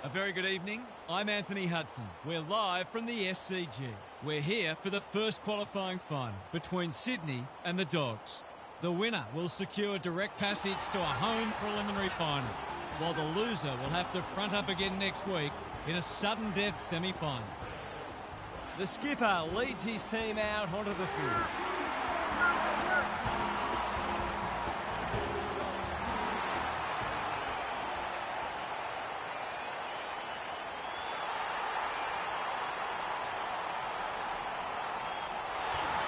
A very good evening. I'm Anthony Hudson. We're live from the SCG. We're here for the first qualifying final between Sydney and the Dogs. The winner will secure direct passage to a home preliminary final, while the loser will have to front up again next week in a sudden death semi-final. The skipper leads his team out onto the field.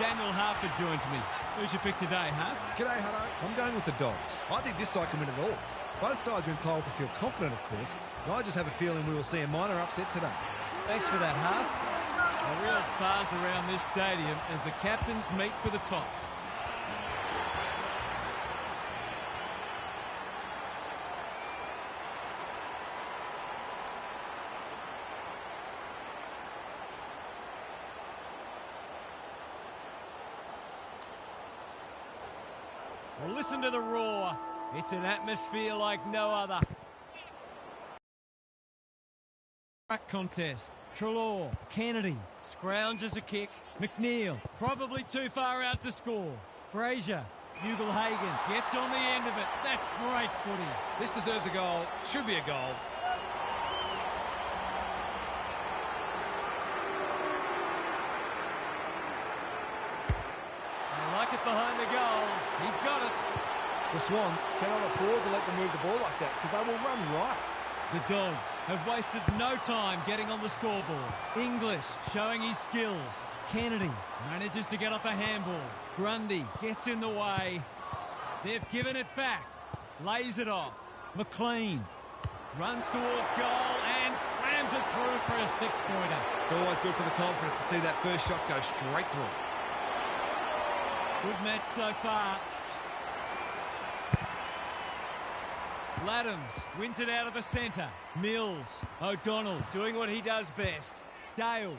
Daniel Harper joins me. Who's your pick today, Harp? G'day, Hutto. I'm going with the Dogs. I think this side can win it all. Both sides are entitled to feel confident, of course, and I just have a feeling we will see a minor upset today. Thanks for that, Harp. A real buzz around this stadium as the captains meet for the toss. Well, listen to the roar. It's an atmosphere like no other. Track contest. Treloar, Kennedy, scrounges a kick. McNeil, probably too far out to score. Fraser, Bugelhagen gets on the end of it. That's great footy. This deserves a goal. Should be a goal. I like it behind the goals. He's got it. The Swans cannot afford to let them move the ball like that because they will run right. The Dogs have wasted no time getting on the scoreboard. English showing his skills. Kennedy manages to get off a handball. Grundy gets in the way. They've given it back. Lays it off. McLean runs towards goal and slams it through for a six-pointer. It's always good for the confidence to see that first shot go straight through. Good match so far. Laddams wins it out of the centre. Mills. O'Donnell doing what he does best. Dale.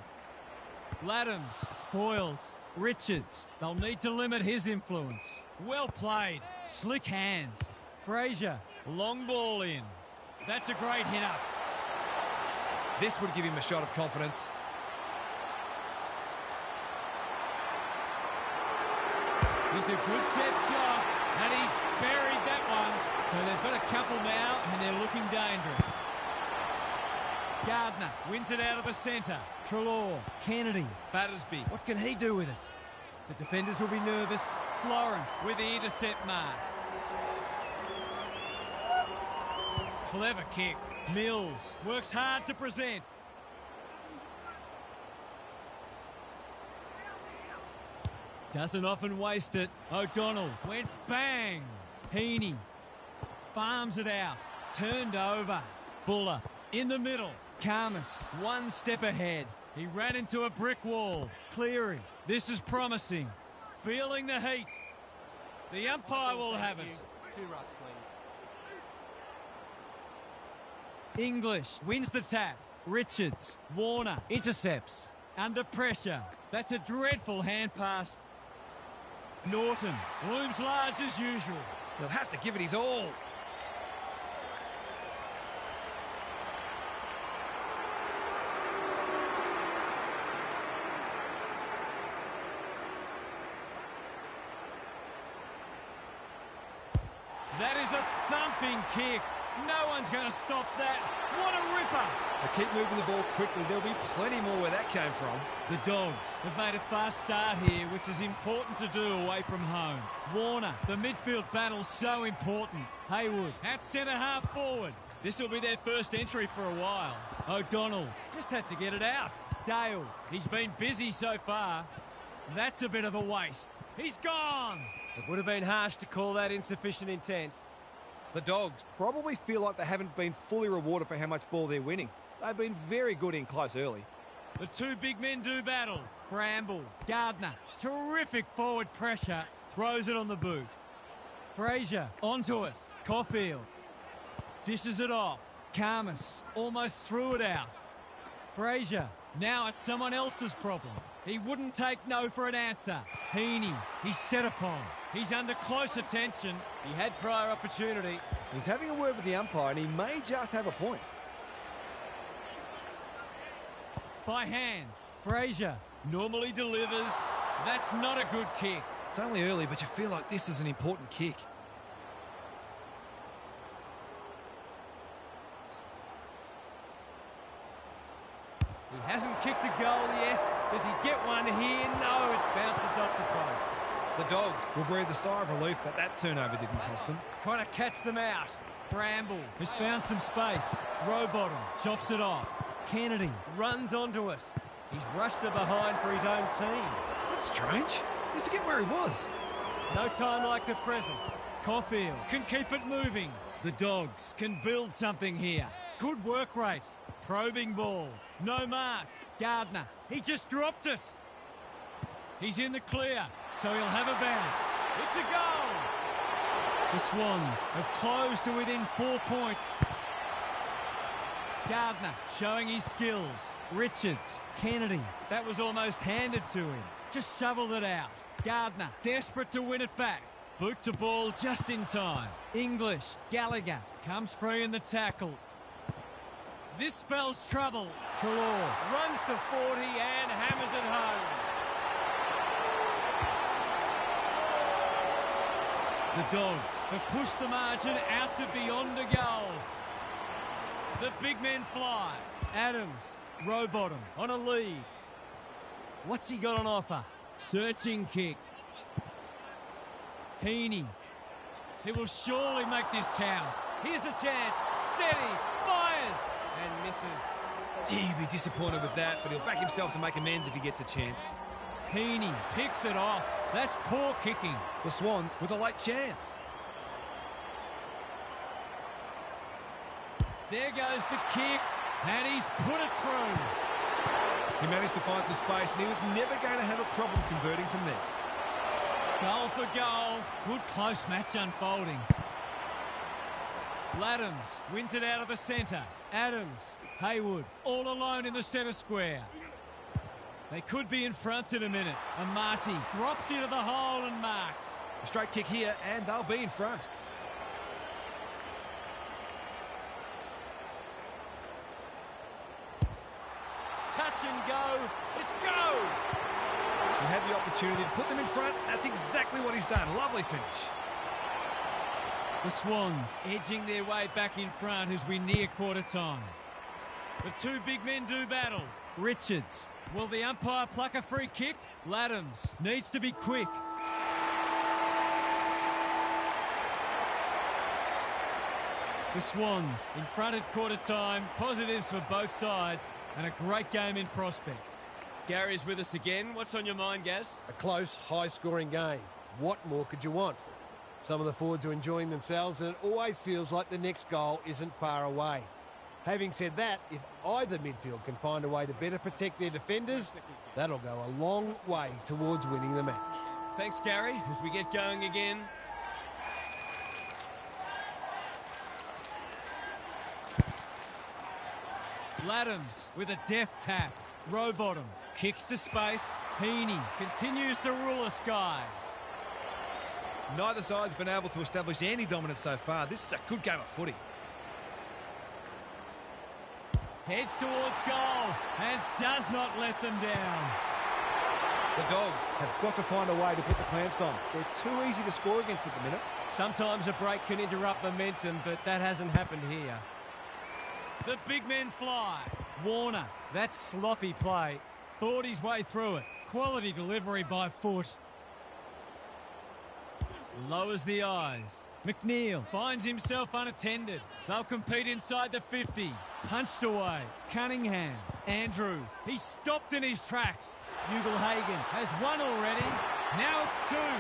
Laddams spoils. Richards. They'll need to limit his influence. Well played. Slick hands. Fraser. Long ball in. That's a great hit-up. This would give him a shot of confidence. He's a good set shot, and he's buried that one. So they've got a couple now, and they're looking dangerous. Gardner wins it out of the centre. Treloar, Kennedy, Battersby. What can he do with it? The defenders will be nervous. Florence with the intercept mark. Clever kick. Mills works hard to present. Doesn't often waste it. O'Donnell went bang. Heaney farms it out. Turned over. Buller in the middle. Karmas one step ahead. He ran into a brick wall. Cleary. This is promising. Feeling the heat. The umpire will have it. 2 rucks, please. English wins the tap. Richards. Warner intercepts. Under pressure. That's a dreadful hand pass. Norton looms large as usual. He'll have to give it his all. That is a thumping kick. No one's going to stop that. What a ripper. They keep moving the ball quickly. There'll be plenty more where that came from. The Dogs have made a fast start here, which is important to do away from home. Warner, the midfield battle so important. Haywood at centre-half forward. This will be their first entry for a while. O'Donnell just had to get it out. Dale, he's been busy so far. That's a bit of a waste. He's gone. It would have been harsh to call that insufficient intent. The Dogs probably feel like they haven't been fully rewarded for how much ball they're winning. They've been very good in close early. The two big men do battle. Bramble, Gardner, terrific forward pressure, throws it on the boot. Fraser, onto it. Caulfield, dishes it off. Karmas almost threw it out. Fraser, now it's someone else's problem. He wouldn't take no for an answer. Heaney, he's set upon. He's under close attention. He had prior opportunity. He's having a word with the umpire, and he may just have a point. by hand. Frazier normally delivers. That's not a good kick. It's only early, but you feel like this is an important kick. He hasn't kicked a goal yet. Does he get one here? No, it bounces off the post. The Dogs will breathe a sigh of relief that that turnover didn't cost them. Trying to catch them out. Bramble has found some space. Rowbottom chops it off. Kennedy Runs onto it. He's rushed it behind for his own team. That's strange. Did he forget where he was? No time like the present. Caulfield can keep it moving. The Dogs can build something here. Good work rate. Probing ball. No mark. Gardner. He just dropped it. He's in the clear, so he'll have a bounce. It's a goal. The Swans have closed to within 4 points. Gardner showing his skills. Richards. Kennedy. That was almost handed to him. Just shoveled it out. Gardner desperate to win it back. Boot to ball just in time. English. Gallagher comes free in the tackle. This spells trouble. Trelaw Runs to 40 and hammers it home. The Dogs have pushed the margin out to beyond a goal. The big men fly. Adams, Rowbottom on a lead. What's he got on offer? Searching kick. Heaney. He will surely make this count. Here's a chance. Steadies, fires, and misses. Gee, he'd be disappointed with that, but he'll back himself to make amends if he gets a chance. Heaney picks it off. That's poor kicking. The Swans with a late chance. There goes the kick, and he's put it through. He managed to find some space, and he was never going to have a problem converting from there. Goal for goal. Good close match unfolding. Laddams wins it out of the centre. Adams, Haywood, all alone in the centre square. They could be in front in a minute. Amati drops into the hole and marks. A straight kick here, and they'll be in front. Touch and go. It's go. He had the opportunity to put them in front. That's exactly what he's done. Lovely finish. The Swans edging their way back in front as we near quarter time. The two big men do battle. Richards. Will the umpire pluck a free kick? Laddams needs to be quick. The Swans in front at quarter time. Positives for both sides and a great game in prospect. Gary's with us again. What's on your mind, Gaz? A close, high-scoring game. What more could you want? Some of the forwards are enjoying themselves, and it always feels like the next goal isn't far away. Having said that, if either midfield can find a way to better protect their defenders, that'll go a long way towards winning the match. Thanks, Gary, as we get going again. Laddams with a deft tap. Rowbottom kicks to space. Heaney continues to rule the skies. Neither side's been able to establish any dominance so far. This is a good game of footy. Heads towards goal and does not let them down. The Dogs have got to find a way to put the clamps on. They're too easy to score against at the minute. Sometimes a break can interrupt momentum, but that hasn't happened here. The big men fly. Warner, that's sloppy play. Thought his way through it. Quality delivery by foot. Lowers the eyes. McNeil finds himself unattended. They'll compete inside the 50. Punched away. Cunningham. Andrew. He's stopped in his tracks. Ugle-Hagan has one already. Now it's two.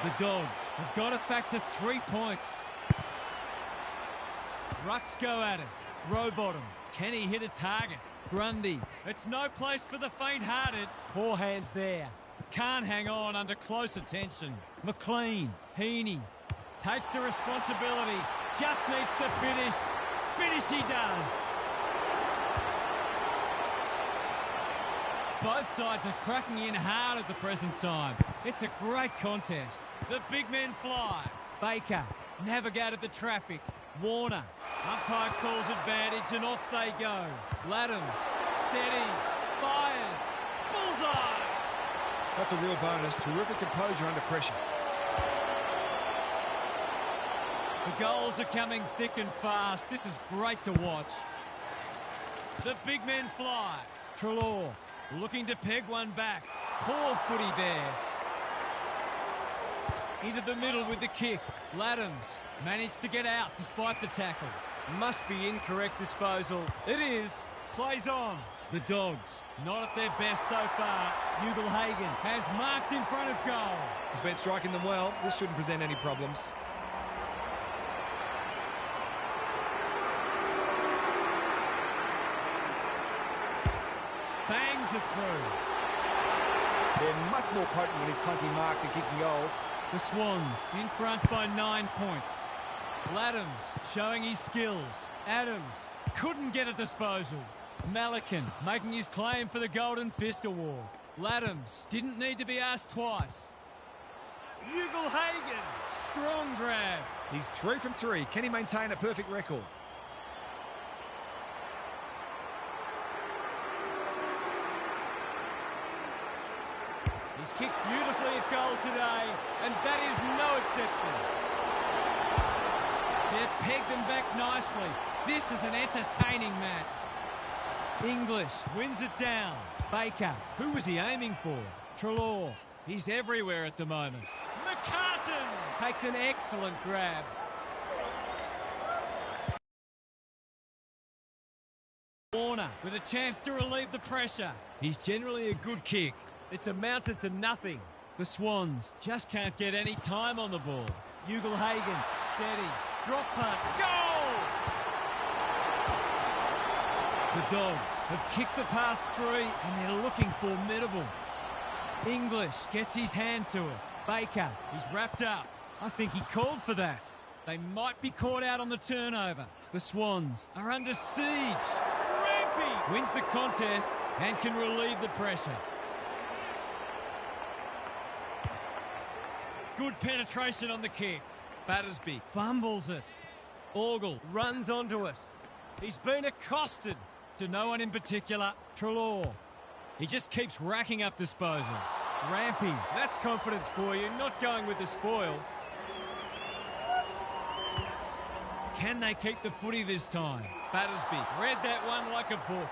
The Dogs have got it back to 3 points. Rucks go at it. Rowbottom. Can he hit a target? Grundy. It's no place for the faint-hearted. Poor hands there. Can't hang on under close attention. McLean. Heaney. Takes the responsibility. Just needs to finish. Finish he does. Both sides are cracking in hard at the present time. It's a great contest. The big men fly. Baker navigated the traffic. Warner Umpire calls advantage and off they go. Laddams, steadies, fires, bullseye! That's a real bonus. Terrific composure under pressure. The goals are coming thick and fast. This is great to watch. The big men fly. Treloar looking to peg one back. Poor footy there. Into the middle with the kick. Laddams managed to get out despite the tackle. Must be incorrect disposal. It is. Plays on. The Dogs, not at their best so far. Ugle-Hagan has marked in front of goal. He's been striking them well. This shouldn't present any problems. Bangs it through. They're much more potent when he's clunking marks and kicking goals. The Swans in front by 9 points. Laddams showing his skills. Adams couldn't get a disposal. Malikan making his claim for the Golden Fist Award. Laddams didn't need to be asked twice. Ugle-Hagan, strong grab. He's 3 from 3. Can he maintain a perfect record? He's kicked beautifully at goal today, and that is no exception. They've pegged him back nicely. This is an entertaining match. English wins it down. Baker, who was he aiming for? Treloar, he's everywhere at the moment. McCartan takes an excellent grab. Warner with a chance to relieve the pressure. He's generally a good kick. It's amounted to nothing. The Swans just can't get any time on the ball. Ugle-Hagan steadies. Drop punt. Goal! The Dogs have kicked the pass three and they're looking formidable. English gets his hand to it. Baker, he's wrapped up. I think he called for that. They might be caught out on the turnover. The Swans are under siege. Rampy wins the contest and can relieve the pressure. Good penetration on the kick. Battersby fumbles it. Orgel runs onto it. He's been accosted. To no one in particular. Treloar. He just keeps racking up disposals. Rampy, that's confidence for you, not going with the spoil. Can they keep the footy this time? Battersby read that one like a book.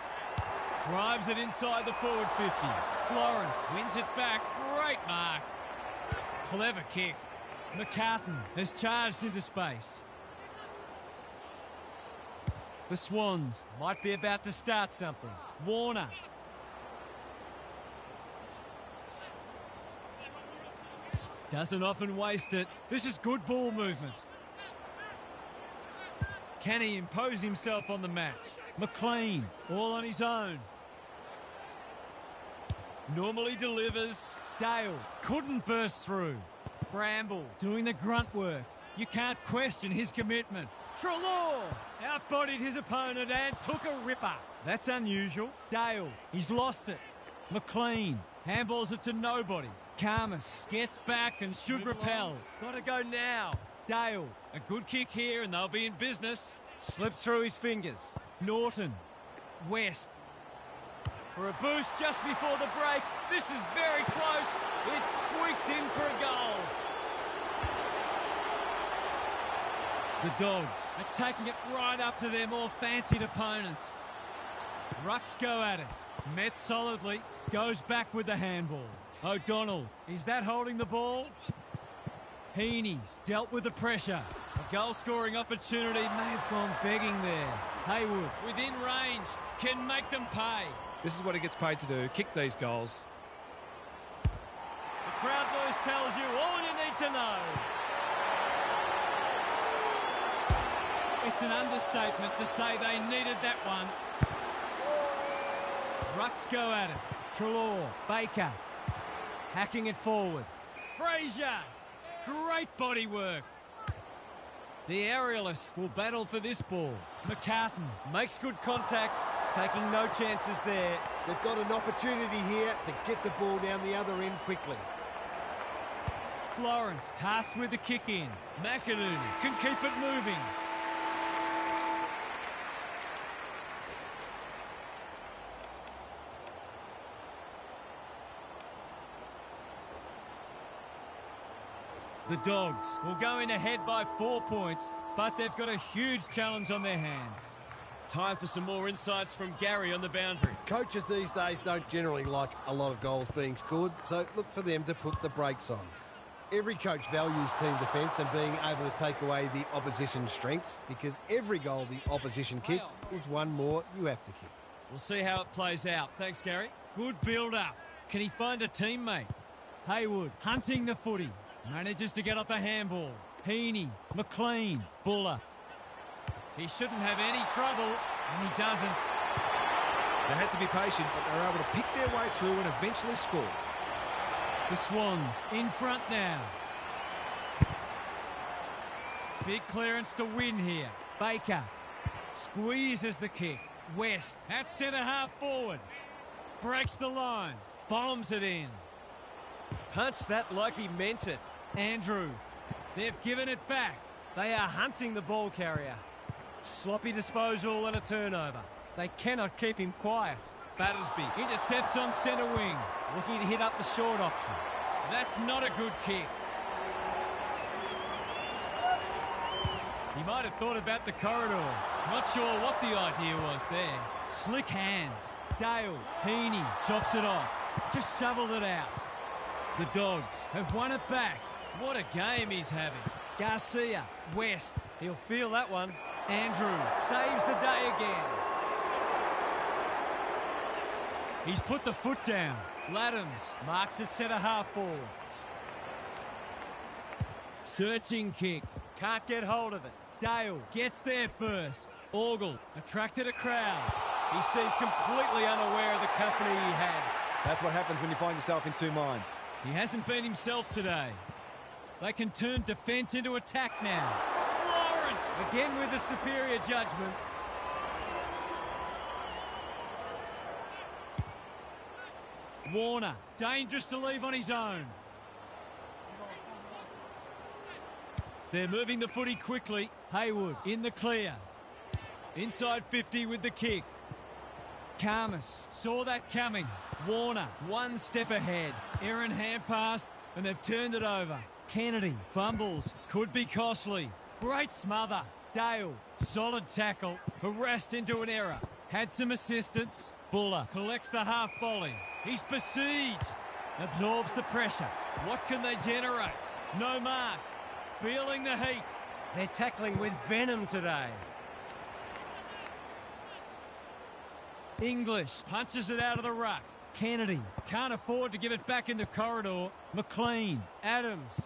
Drives it inside the forward 50. Florence wins it back. Great mark. Clever kick. McCartan has charged into space. The Swans might be about to start something. Warner. Doesn't often waste it. This is good ball movement. Can he impose himself on the match? McLean, all on his own. Normally delivers. Dale couldn't burst through. Bramble doing the grunt work. You can't question his commitment. Treloar outbodied his opponent and took a ripper. That's unusual. Dale, he's lost it. McLean handballs it to nobody. Karmas gets back and should repel. Got to go now. Dale, a good kick here and they'll be in business. Slips through his fingers. Norton. West. For a boost just before the break. This is very close. It's squeaked in for a goal. The Dogs are taking it right up to their more fancied opponents. Rucks go at it. Met solidly. Goes back with the handball. O'Donnell, is that holding the ball? Heaney dealt with the pressure. A goal-scoring opportunity may have gone begging there. Haywood, within range, can make them pay. This is what he gets paid to do, kick these goals. The crowd noise tells you all you need to know. It's an understatement to say they needed that one. Rucks go at it. Treloar, Baker, hacking it forward. Frazier, great body work. The aerialists will battle for this ball. McCartan makes good contact, taking no chances there. They've got an opportunity here to get the ball down the other end quickly. Florence tasked with the kick in. McInerney can keep it moving. The Dogs will go in ahead by 4 points, but they've got a huge challenge on their hands. Time for some more insights from Gary on the boundary. Coaches these days don't generally like a lot of goals being scored, so look for them to put the brakes on. Every coach values team defence and being able to take away the opposition's strengths, because every goal the opposition kicks is one more you have to kick. We'll see how it plays out. Thanks, Gary. Good build-up. Can he find a teammate? Haywood hunting the footy. Manages to get off a handball. Heaney, McLean, Buller. He shouldn't have any trouble, and he doesn't. They had to be patient, but they were able to pick their way through and eventually score. The Swans in front now. Big clearance to win here. Baker squeezes the kick. West at centre-half forward. Breaks the line. Bombs it in. Punched that like he meant it. Andrew. They've given it back. They are hunting the ball carrier. Sloppy disposal and a turnover. They cannot keep him quiet. Battersby intercepts on centre wing. Looking to hit up the short option. That's not a good kick. He might have thought about the corridor. Not sure what the idea was there. Slick hands. Dale, Heaney chops it off. Just shoveled it out. The Dogs have won it back. What a game he's having. Garcia, West. He'll feel that one. Andrew saves the day again. He's put the foot down. Laddams marks it centre-half forward. Searching kick. Can't get hold of it. Dale gets there first. Orgel attracted a crowd. He seemed completely unaware of the company he had. That's what happens when you find yourself in two minds. He hasn't been himself today. They can turn defence into attack now. Florence again with the superior judgment. Warner, dangerous to leave on his own. They're moving the footy quickly. Haywood in the clear. Inside 50 with the kick. Karmas saw that coming. Warner one step ahead. Aaron hand pass and they've turned it over. Kennedy fumbles. Could be costly. Great smother. Dale, solid tackle. Harassed into an error. Had some assistance. Buller collects the half volley. He's besieged. Absorbs the pressure. What can they generate? No mark. Feeling the heat. They're tackling with venom today. English punches it out of the ruck. Kennedy can't afford to give it back in the corridor. McLean, Adams.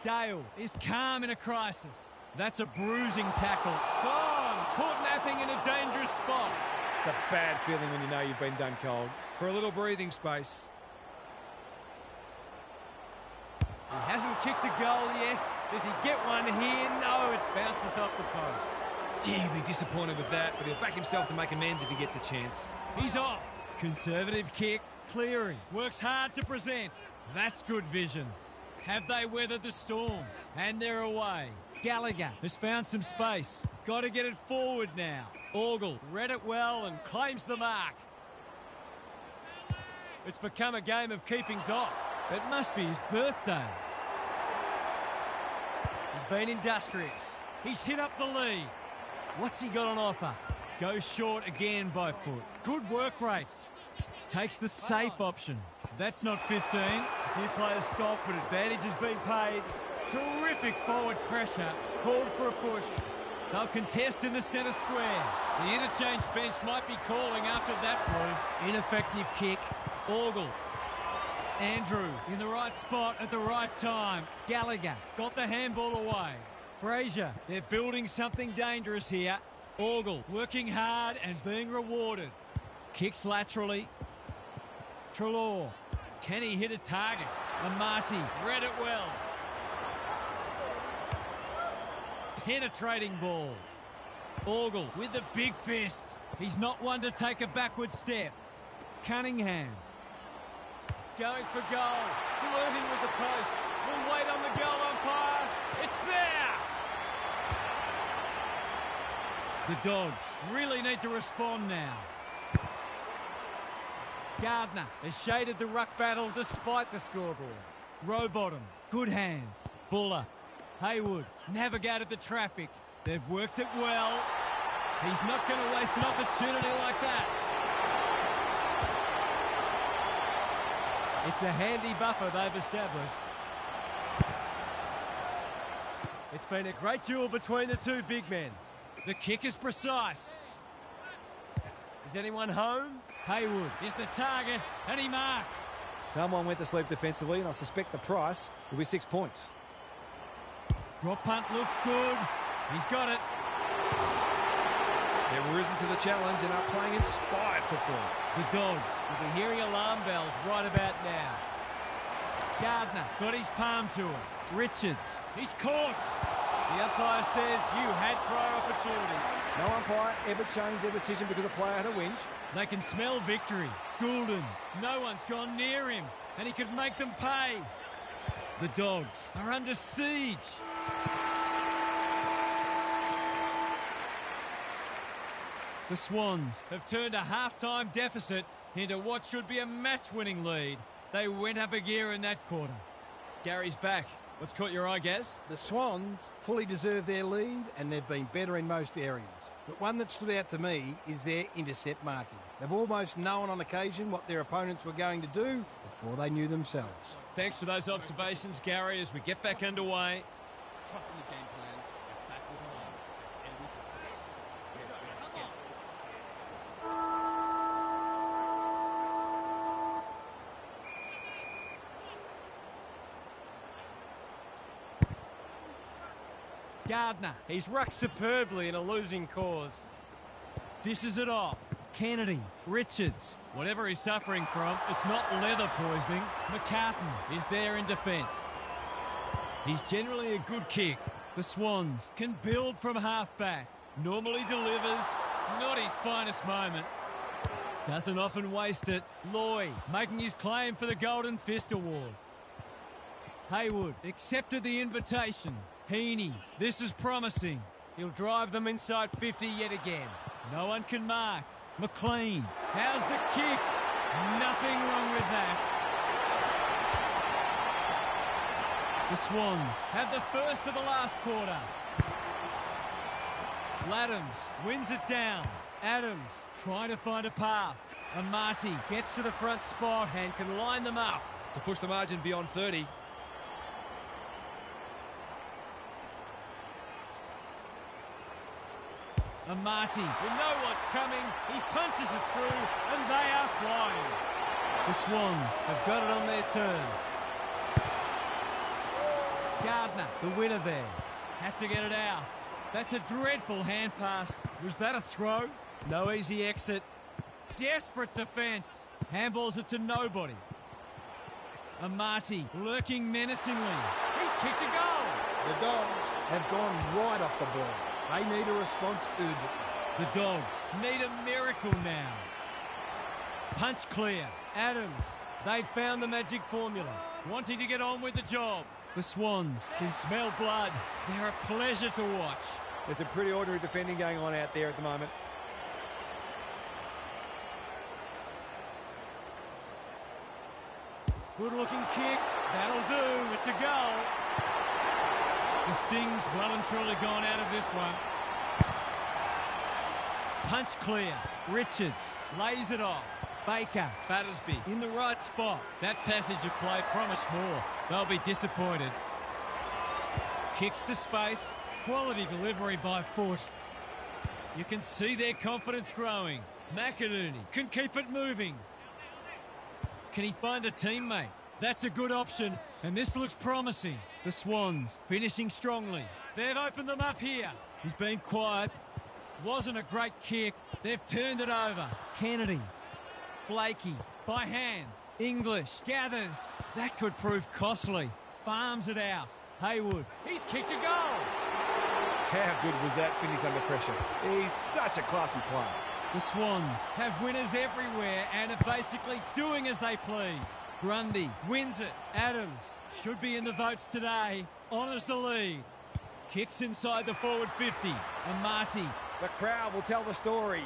Dale is calm in a crisis. That's a bruising tackle. Gone. Caught napping in a dangerous spot. It's a bad feeling when you know you've been done cold. For a little breathing space. He hasn't kicked a goal yet. Does he get one here? No, it bounces off the post. Gee, he'll be disappointed with that, but he'll back himself to make amends if he gets a chance. He's off. Conservative kick. Cleary works hard to present. That's good vision. Have they weathered the storm? And they're away. Gallagher has found some space. Got to get it forward now. Orgel read it well and claims the mark. It's become a game of keepings off. It must be his birthday. He's been industrious. He's hit up the lead. What's he got on offer? Goes short again by foot. Good work rate. Takes the safe option. That's not 15. A few players stop, but advantage has been paid. Terrific forward pressure. Called for a push. They'll contest in the centre square. The interchange bench might be calling after that blue. Ineffective kick. Orgel. Andrew in the right spot at the right time. Gallagher got the handball away. Fraser, they're building something dangerous here. Orgel working hard and being rewarded. Kicks laterally. Treloar. Can he hit a target? Amati read it well. Penetrating ball. Orgel with the big fist. He's not one to take a backward step. Cunningham. Going for goal. Flirting with the post. We'll wait on the goal umpire. It's there! The Dogs really need to respond now. Gardner has shaded the ruck battle despite the scoreboard. Rowbottom, good hands. Buller. Haywood navigated the traffic. They've worked it well. He's not going to waste an opportunity like that. It's a handy buffer they've established. It's been a great duel between the two big men. The kick is precise. Is anyone home? Haywood is the target, and he marks. Someone went to sleep defensively, and I suspect the price will be 6 points. Drop punt looks good. He's got it. They've risen to the challenge and are playing inspired football. The Dogs will be hearing alarm bells right about now. Gardner got his palm to it. Richards, he's caught. The umpire says you had prior opportunity. No umpire ever changed their decision because a player had a whinge. They can smell victory. Goulden, no one's gone near him, and he could make them pay. The Dogs are under siege. The Swans have turned a half-time deficit into what should be a match-winning lead. They went up a gear in that quarter. Gary's back. What's caught your eye, Gaz? The Swans fully deserve their lead, and they've been better in most areas. But one that stood out to me is their intercept marking. They've almost known on occasion what their opponents were going to do before they knew themselves. Thanks for those observations, Gary, as we get back underway. Trust in the game plan and back the side. And we Gardner, he's rucked superbly in a losing cause. Dishes it off. Kennedy, Richards, whatever he's suffering from, it's not leather poisoning. McCartan is there in defence. He's generally a good kick. The Swans can build from half-back. Normally delivers, not his finest moment. Doesn't often waste it. Loy making his claim for the Golden Fist Award. Haywood accepted the invitation. Heaney, this is promising. He'll drive them inside 50 yet again. No one can mark. McLean, how's the kick? Nothing wrong with that. The Swans have the first of the last quarter. Laddams wins it down. Adams trying to find a path. Amati gets to the front spot and can line them up. To push the margin beyond 30. Amati will know what's coming. He punches it through, and they are flying. The Swans have got it on their turns. Gardner, the winner there. Had to get it out. That's a dreadful hand pass. Was that a throw? No easy exit. Desperate defence. Handballs it to nobody. Amati lurking menacingly. He's kicked a goal. The Dogs have gone right off the ball. They need a response urgently. The Dogs need a miracle now. Punch clear. Adams. They've found the magic formula. Wanting to get on with the job. The Swans can smell blood. They're a pleasure to watch. There's a pretty ordinary defending going on out there at the moment. Good-looking kick. That'll do. It's a goal. The Sting's well and truly gone out of this one. Punch clear. Richards lays it off. Baker, Battersby in the right spot. That passage of play promised more. They'll be disappointed. Kicks to space. Quality delivery by foot. You can see their confidence growing. McInerney can keep it moving. Can he find a teammate? That's a good option, and this looks promising. The Swans finishing strongly. They've opened them up here. He's been quiet. Wasn't a great kick. They've turned it over. Kennedy. Blakey. By hand. English. Gathers. That could prove costly. Farms it out. Haywood. He's kicked a goal. How good was that finish under pressure? He's such a classy player. The Swans have winners everywhere and are basically doing as they please. Grundy wins it. Adams should be in the votes today. Honours the lead. Kicks inside the forward 50. Amati. The crowd will tell the story.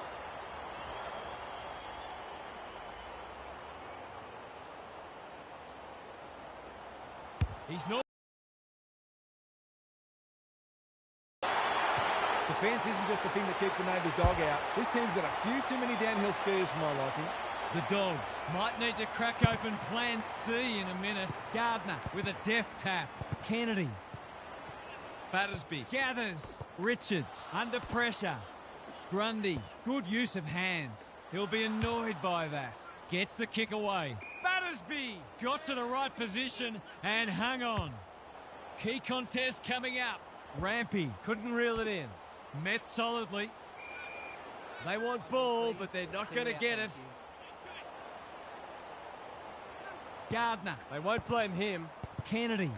He's not defence isn't just the thing that keeps the neighbour's dog out. This team's got a few too many downhill skiers for my liking. The Dogs might need to crack open plan C in a minute. Gardner with a deft tap. Kennedy. Battersby gathers. Richards under pressure. Grundy, good use of hands. He'll be annoyed by that. Gets the kick away. Battersby got to the right position and hung on. Key contest coming up. Rampy couldn't reel it in. Met solidly. They want ball, but they're not going to get it. Gardner. They won't blame him. Kennedy.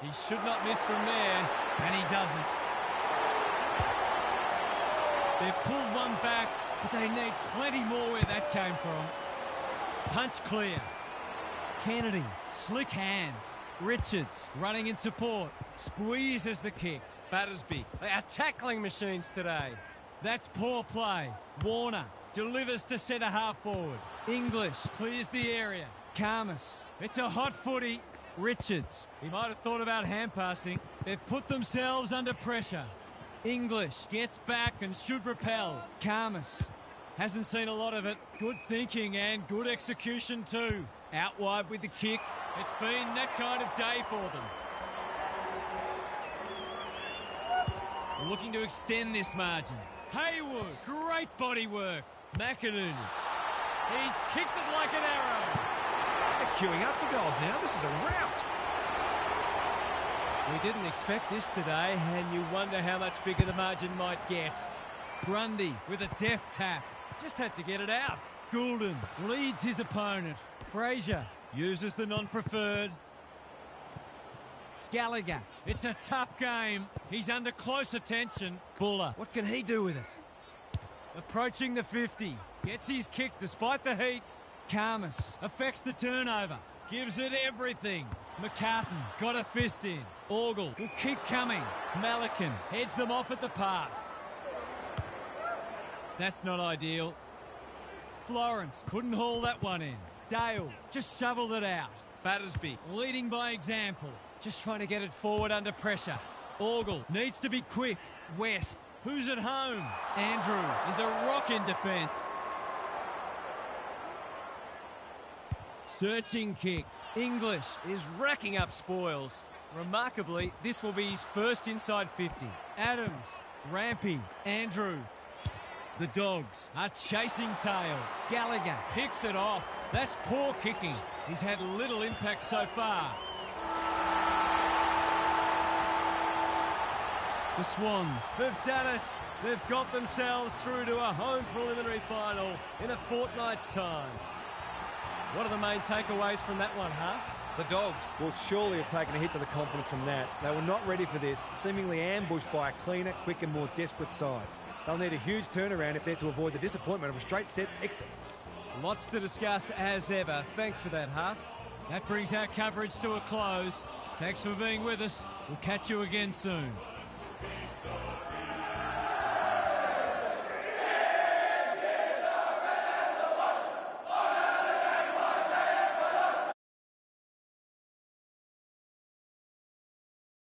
He should not miss from there, And he doesn't. They've pulled one back, but they need plenty more where that came from. Punch clear. Kennedy. Slick hands. Richards running in support. Squeezes the kick. Battersby. They are tackling machines today. That's poor play. Warner delivers to centre half forward. English clears the area. Karmas. It's a hot footy. Richards. He might have thought about hand passing. They've put themselves under pressure. English gets back and should repel. Karmas. Hasn't seen a lot of it. Good thinking and good execution too. Out wide with the kick. It's been that kind of day for them. Looking to extend this margin. Haywood, great body work. McInerney. He's kicked it like an arrow. They're queuing up for goals now. This is a rout. We didn't expect this today, and you wonder how much bigger the margin might get. Grundy with a deft tap. Just had to get it out. Goulden leads his opponent. Fraser uses the non-preferred. Gallagher. It's a tough game. He's under close attention. Buller. What can he do with it? Approaching the 50. Gets his kick despite the heat. Karmas affects the turnover. Gives it everything. McCartan got a fist in. Orgel will keep coming. Malikan heads them off at the pass. That's not ideal. Florence couldn't haul that one in. Dale just shoveled it out. Battersby leading by example. Just trying to get it forward under pressure. Orgel needs to be quick. West, who's at home? Andrew is a rock in defence. Searching kick. English Is racking up spoils. Remarkably, this will be his first inside 50. Adams, Rampy, Andrew. The Dogs are chasing tail. Gallagher picks it off. That's poor kicking. He's had little impact so far. The Swans have done it. They've got themselves through to a home preliminary final in a fortnight's time. What are the main takeaways from that one, Huff? The Dogs will surely have taken a hit to the confidence from that. They were not ready for this, seemingly ambushed by a cleaner, quicker, more desperate side. They'll need a huge turnaround if they're to avoid the disappointment of a straight sets exit. Lots to discuss as ever. Thanks for that, Huff. That brings our coverage to a close. Thanks for being with us. We'll catch you again soon.